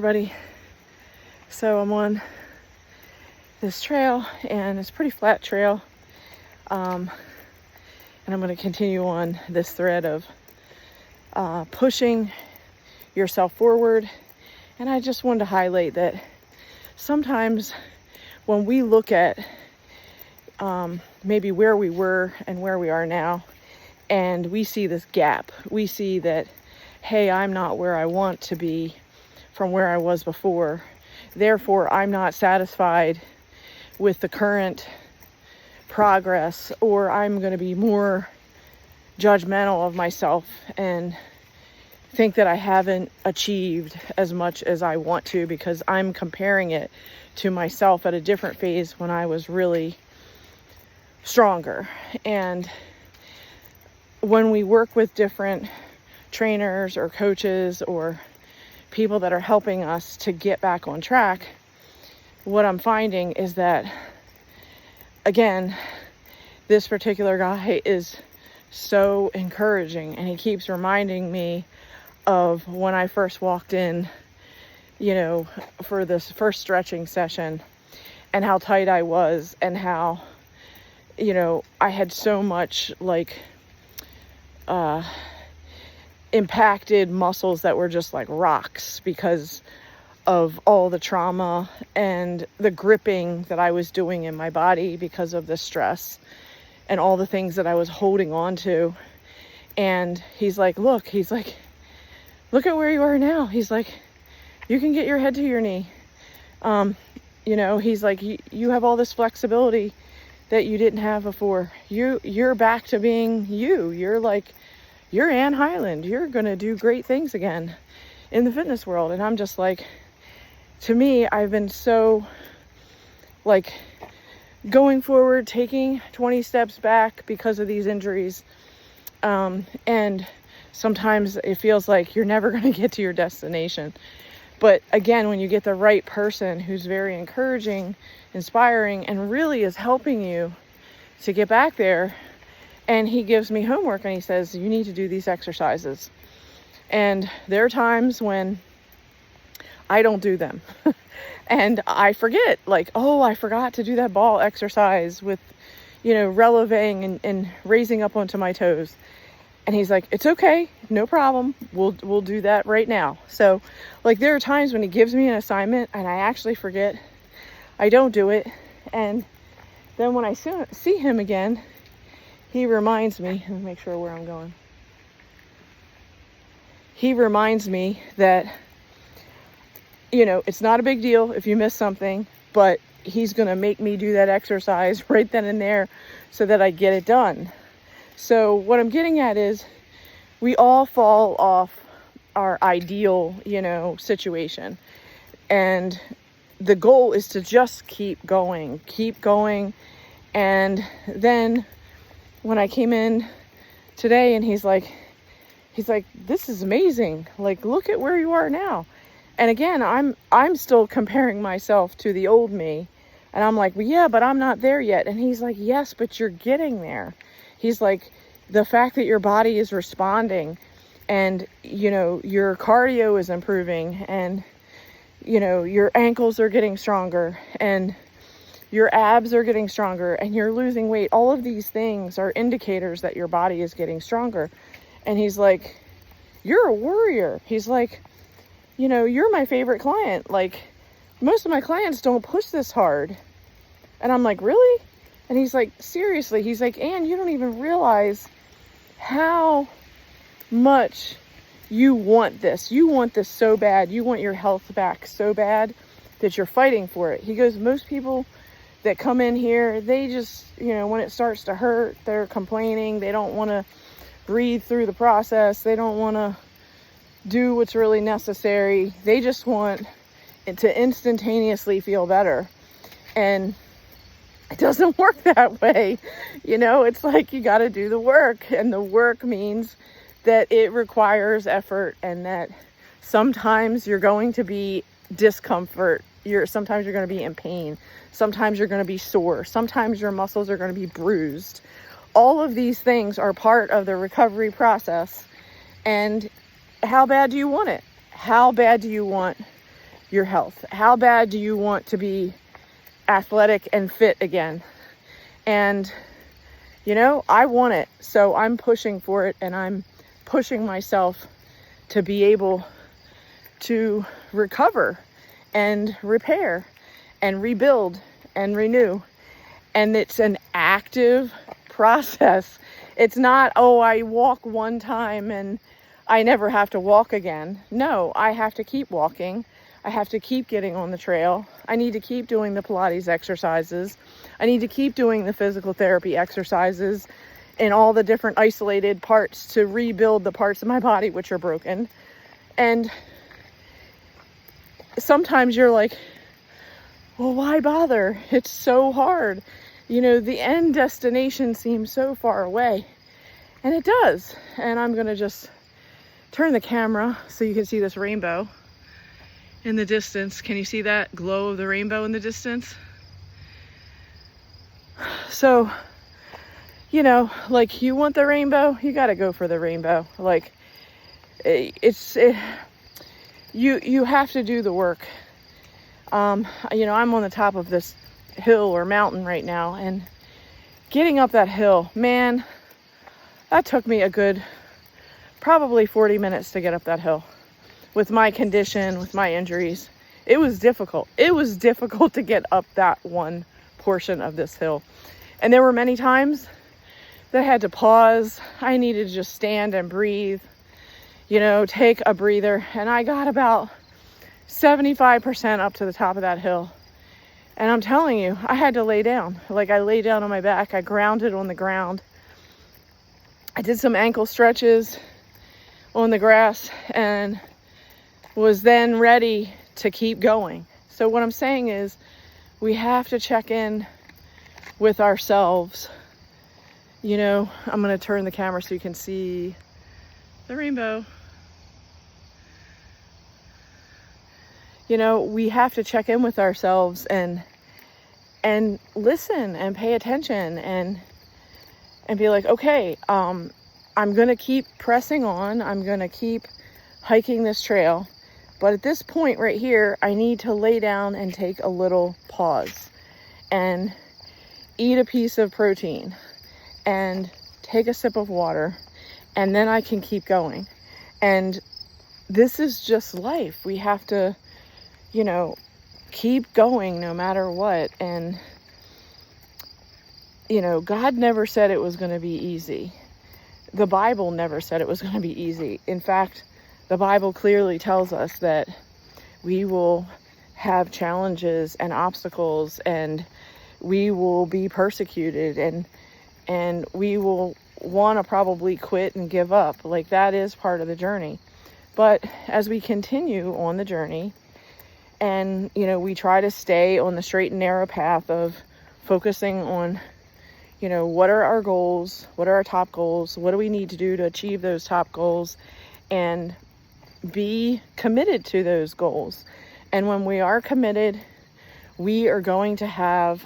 everybody. So I'm on this trail, and it's a pretty flat trail. And I'm going to continue on this thread of pushing yourself forward. And I just wanted to highlight that sometimes when we look at maybe where we were and where we are now, and we see this gap, we see that, hey, I'm not where I want to be from where I was before. Therefore, I'm not satisfied with the current progress, or I'm going to be more judgmental of myself and think that I haven't achieved as much as I want to because I'm comparing it to myself at a different phase when I was really stronger. And when we work with different trainers or coaches or people that are helping us to get back on track, what I'm finding is that, again, this particular guy is so encouraging, and he keeps reminding me of when I first walked in, for this first stretching session, and how tight I was, and how, I had so much impacted muscles that were just like rocks because of all the trauma and the gripping that I was doing in my body because of the stress and all the things that I was holding on to. And he's like, look at where you are now. He's like, you can get your head to your knee. He's like, you have all this flexibility that you didn't have before. You're back to being you. You're Ann Hyland. You're going to do great things again in the fitness world. And I'm just like, to me, I've been so going forward, taking 20 steps back because of these injuries. And sometimes it feels like you're never going to get to your destination. But again, when you get the right person who's very encouraging, inspiring, and really is helping you to get back there, and he gives me homework and he says, you need to do these exercises. And there are times when I don't do them and I forget, I forgot to do that ball exercise with, releving and raising up onto my toes. And he's like, it's okay, no problem. We'll do that right now. So there are times when he gives me an assignment and I actually forget, I don't do it. And then when I see him again, he reminds me, let me make sure where I'm going. He reminds me that, it's not a big deal if you miss something, but he's going to make me do that exercise right then and there so that I get it done. So what I'm getting at is we all fall off our ideal, situation. And the goal is to just keep going. And then when I came in today and he's like, this is amazing. Look at where you are now. And again, I'm still comparing myself to the old me. And I'm like, well, yeah, but I'm not there yet. And he's like, yes, but you're getting there. He's like, the fact that your body is responding and, your cardio is improving and, your ankles are getting stronger and your abs are getting stronger and you're losing weight. All of these things are indicators that your body is getting stronger. And he's like, you're a warrior. He's like, you're my favorite client. Most of my clients don't push this hard. And I'm like, really? And he's like, seriously. He's like, Ann, you don't even realize how much you want this. You want this so bad. You want your health back so bad that you're fighting for it. He goes, most people that come in here, they just, when it starts to hurt, they're complaining. They don't want to breathe through the process. They don't want to do what's really necessary. They just want it to instantaneously feel better. And it doesn't work that way. It's like you got to do the work, and the work means that it requires effort, and that sometimes you're going to be discomfort. Sometimes you're going to be in pain. Sometimes you're going to be sore. Sometimes your muscles are going to be bruised. All of these things are part of the recovery process. And how bad do you want it? How bad do you want your health? How bad do you want to be athletic and fit again? And, you know, I want it. So I'm pushing for it, and I'm pushing myself to be able to recover and repair and rebuild and renew. And it's an active process. It's not, oh, I walk one time and I never have to walk again. No, I have to keep walking. I have to keep getting on the trail. I need to keep doing the Pilates exercises. I need to keep doing the physical therapy exercises in all the different isolated parts to rebuild the parts of my body which are broken. And sometimes you're like, well, why bother? It's so hard. You know, the end destination seems so far away. And it does. And I'm going to just turn the camera so you can see this rainbow in the distance. Can you see that glow of the rainbow in the distance? So, you know, like, you want the rainbow, you got to go for the rainbow. Like, you have to do the work. You know, I'm on the top of this hill or mountain right now, and getting up that hill, man, that took me a good probably 40 minutes to get up that hill. With my condition, with my injuries, it was difficult. It was difficult to get up that one portion of this hill. And there were many times that I had to pause. I needed to just stand and breathe, you know, take a breather. And I got about 75% up to the top of that hill. And I'm telling you, I had to lay down. Like, I lay down on my back. I grounded on the ground. I did some ankle stretches on the grass and was then ready to keep going. So what I'm saying is, we have to check in with ourselves. You know, I'm going to turn the camera so you can see the rainbow. You know, we have to check in with ourselves and listen and pay attention and be like, okay, I'm going to keep pressing on. I'm going to keep hiking this trail. But at this point right here, I need to lay down and take a little pause and eat a piece of protein and take a sip of water, and then I can keep going. And this is just life. We have to, you know, keep going no matter what. And, you know, God never said it was going to be easy. The Bible never said it was going to be easy. In fact, the Bible clearly tells us that we will have challenges and obstacles, and we will be persecuted, and we will want to probably quit and give up. Like, that is part of the journey. But as we continue on the journey, and, you know, we try to stay on the straight and narrow path of focusing on, you know, what are our goals? What are our top goals? What do we need to do to achieve those top goals? And be committed to those goals. And when we are committed, we are going to have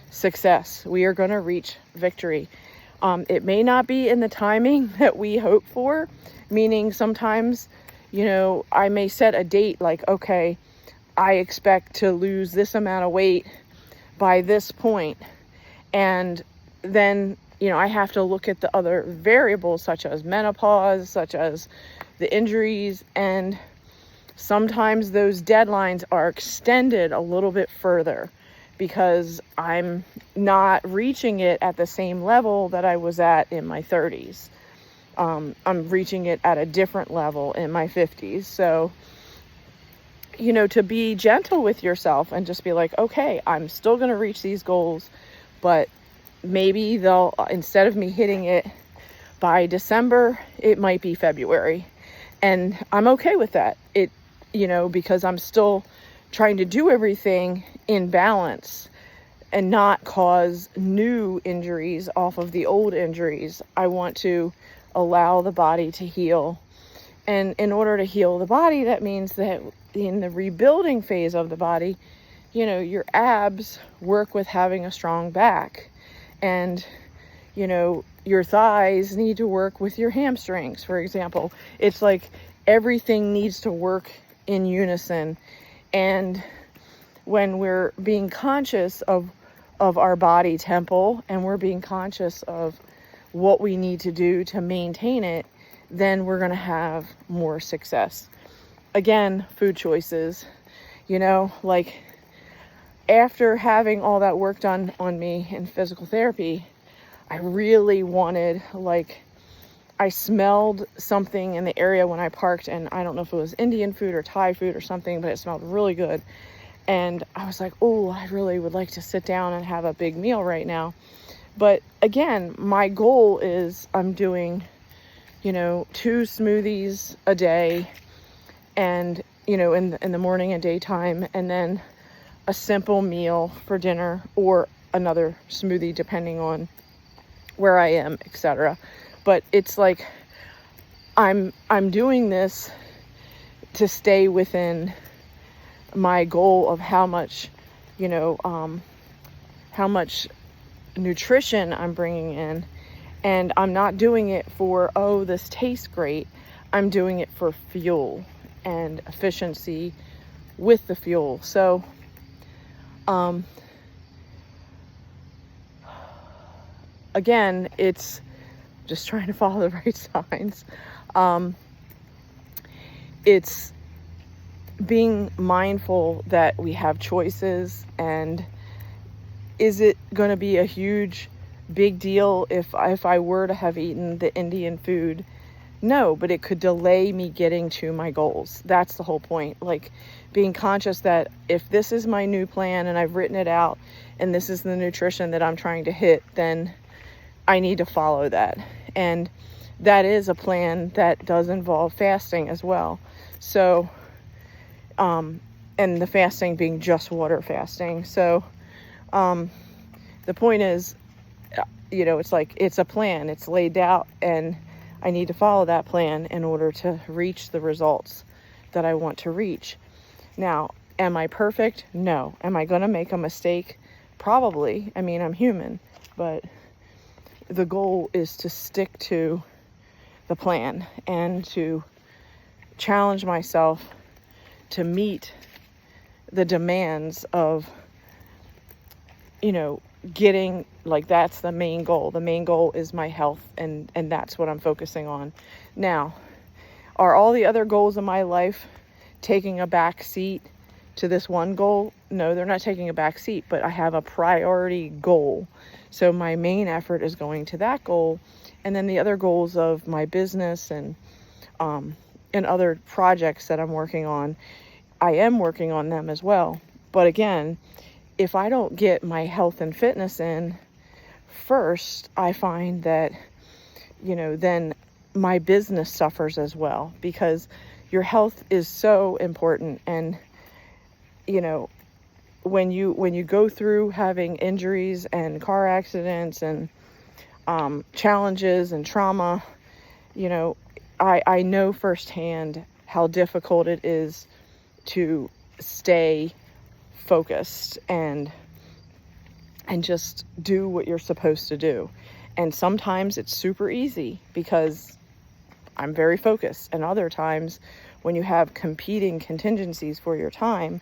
success. We are going to reach victory. It may not be in the timing that we hope for, meaning sometimes, you know, I may set a date like, okay, I expect to lose this amount of weight by this point. And then, you know, I have to look at the other variables such as menopause, such as the injuries, and sometimes those deadlines are extended a little bit further because I'm not reaching it at the same level that I was at in my 30s. I'm reaching it at a different level in my 50s. So, you know, to be gentle with yourself and just be like, okay, I'm still going to reach these goals, but maybe they'll, instead of me hitting it by December, it might be February. And I'm okay with that. You know, because I'm still trying to do everything in balance and not cause new injuries off of the old injuries. I want to allow the body to heal. And in order to heal the body, that means that in the rebuilding phase of the body, you know, your abs work with having a strong back. And, you know, your thighs need to work with your hamstrings, for example. It's like everything needs to work in unison. And when we're being conscious of our body temple, and we're being conscious of what we need to do to maintain it, then we're going to have more success. Again, food choices, like after having all that work done on me in physical therapy, I really wanted, I smelled something in the area when I parked, and I don't know if it was Indian food or Thai food or something, but it smelled really good. And I was like, oh, I really would like to sit down and have a big meal right now. But again, my goal is I'm doing, 2 smoothies a day, and, in the morning and daytime, and then a simple meal for dinner or another smoothie depending on where I am, etc. But it's like I'm doing this to stay within my goal of how much nutrition I'm bringing in. And I'm not doing it for, oh, this tastes great. I'm doing it for fuel and efficiency with the fuel. So again, it's just trying to follow the right signs. It's being mindful that we have choices, and is it going to be a big deal if I were to have eaten the Indian food? No, but it could delay me getting to my goals. That's the whole point. Like being conscious that if this is my new plan and I've written it out and this is the nutrition that I'm trying to hit, then I need to follow that. And that is a plan that does involve fasting as well. So, and the fasting being just water fasting. So, the point is, it's like, it's a plan, it's laid out, and I need to follow that plan in order to reach the results that I want to reach. Now, am I perfect? No. Am I going to make a mistake? Probably. I mean, I'm human, but the goal is to stick to the plan and to challenge myself to meet the demands of, getting, that's the main goal. The main goal is my health, and that's what I'm focusing on. Now, are all the other goals in my life taking a back seat to this one goal? No, they're not taking a back seat, but I have a priority goal. So my main effort is going to that goal. And then the other goals of my business and other projects that I'm working on, I am working on them as well. But again, if I don't get my health and fitness in first, I find that, then my business suffers as well, because your health is so important. And, when you go through having injuries and car accidents and challenges and trauma, I know firsthand how difficult it is to stay focused and just do what you're supposed to do. And sometimes it's super easy because I'm very focused, and other times when you have competing contingencies for your time,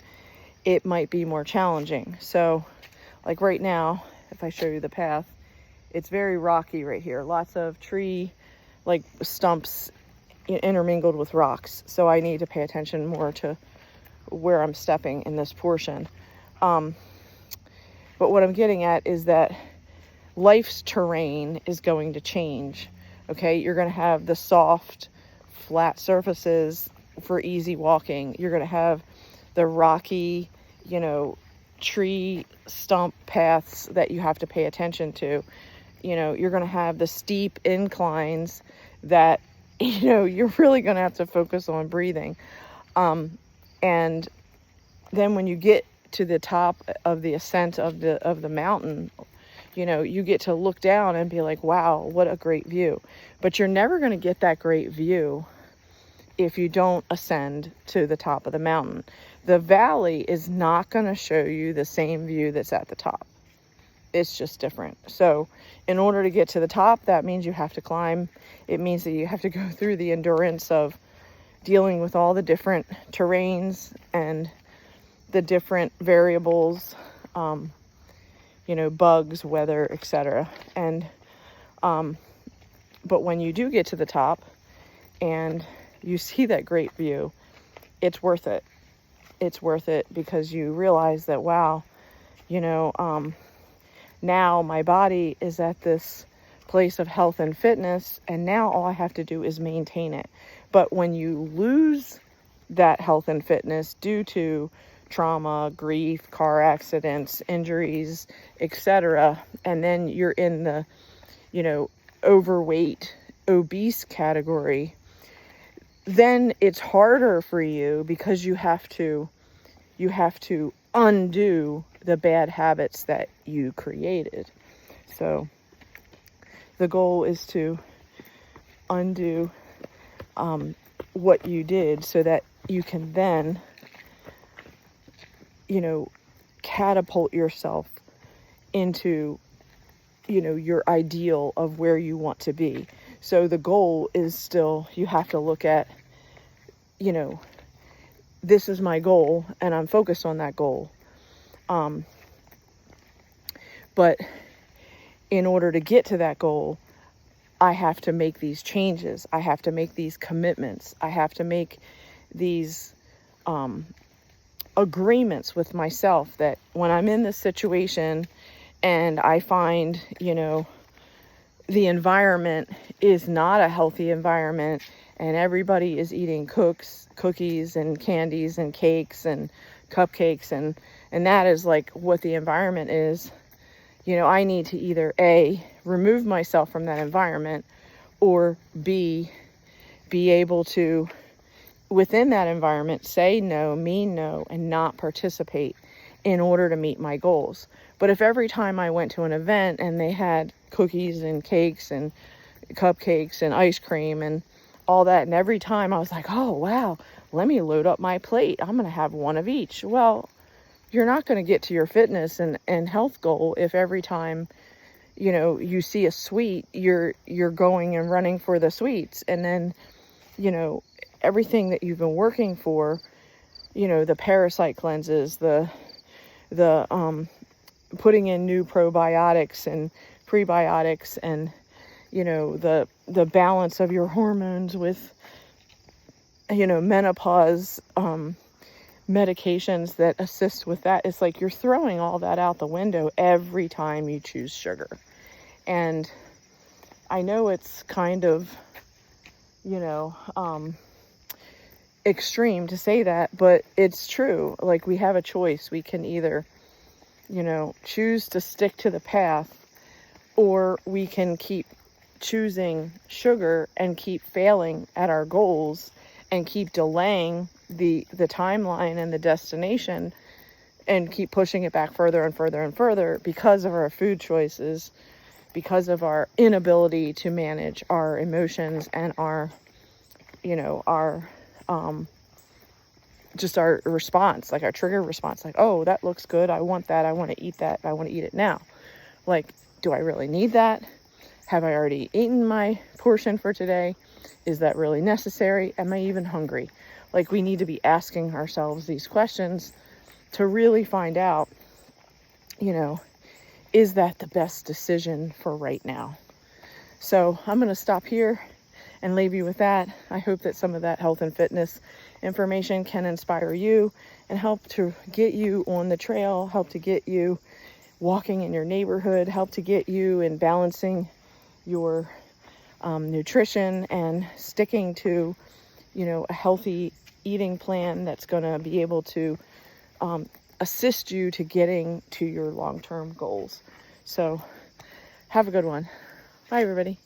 it might be more challenging. So like right now, if I show you the path, it's very rocky right here, lots of tree stumps intermingled with rocks. So I need to pay attention more to where I'm stepping in this portion. But what I'm getting at is that life's terrain is going to change. Okay, you're going to have the soft, flat surfaces for easy walking. You're going to have the rocky, tree stump paths that you have to pay attention to. You're going to have the steep inclines that, you're really going to have to focus on breathing. And then when you get to the top of the ascent of the mountain, you get to look down and be like, wow, what a great view. But you're never going to get that great view if you don't ascend to the top of the mountain. The valley is not going to show you the same view that's at the top. It's just different. So in order to get to the top, that means you have to climb. It means that you have to go through the endurance of dealing with all the different terrains and the different variables, bugs, weather, etc. And, but when you do get to the top and you see that great view, it's worth it. It's worth it because you realize that, wow, now my body is at this place of health and fitness, and now all I have to do is maintain it. But when you lose that health and fitness due to trauma, grief, car accidents, injuries, etc., and then you're in the, overweight, obese category, then it's harder for you because you have to undo the bad habits that you created. So the goal is to undo what you did so that you can then, catapult yourself into, your ideal of where you want to be. So the goal is still, you have to look at, this is my goal and I'm focused on that goal. But in order to get to that goal, I have to make these changes. I have to make these commitments. I have to make these agreements with myself that when I'm in this situation and I find, the environment is not a healthy environment and everybody is eating cookies and candies and cakes and cupcakes and that is like what the environment is, I need to either A, remove myself from that environment, or B, be able to, within that environment, say no, mean no, and not participate in order to meet my goals. But if every time I went to an event and they had cookies and cakes and cupcakes and ice cream and all that, and every time I was like, oh, wow, let me load up my plate. I'm going to have one of each. Well, you're not going to get to your fitness and health goal if every time, you see a sweet, you're going and running for the sweets. And then, everything that you've been working for, the parasite cleanses, the putting in new probiotics and prebiotics and, the balance of your hormones with, menopause, medications that assist with that. It's like you're throwing all that out the window every time you choose sugar. And I know it's kind of, extreme to say that, but it's true. Like, we have a choice. We can either, choose to stick to the path, or we can keep choosing sugar and keep failing at our goals and keep delaying the timeline and the destination and keep pushing it back further and further and further because of our food choices, because of our inability to manage our emotions and our just our response, like our trigger response, like, oh, that looks good. I want that. I want to eat that. I want to eat it now. Like, do I really need that? Have I already eaten my portion for today? Is that really necessary? Am I even hungry? Like, we need to be asking ourselves these questions to really find out, is that the best decision for right now? So I'm going to stop here and leave you with that. I hope that some of that health and fitness information can inspire you and help to get you on the trail, help to get you walking in your neighborhood, help to get you in balancing your nutrition and sticking to, a healthy eating plan that's going to be able to assist you to getting to your long-term goals. So have a good one. Bye, everybody.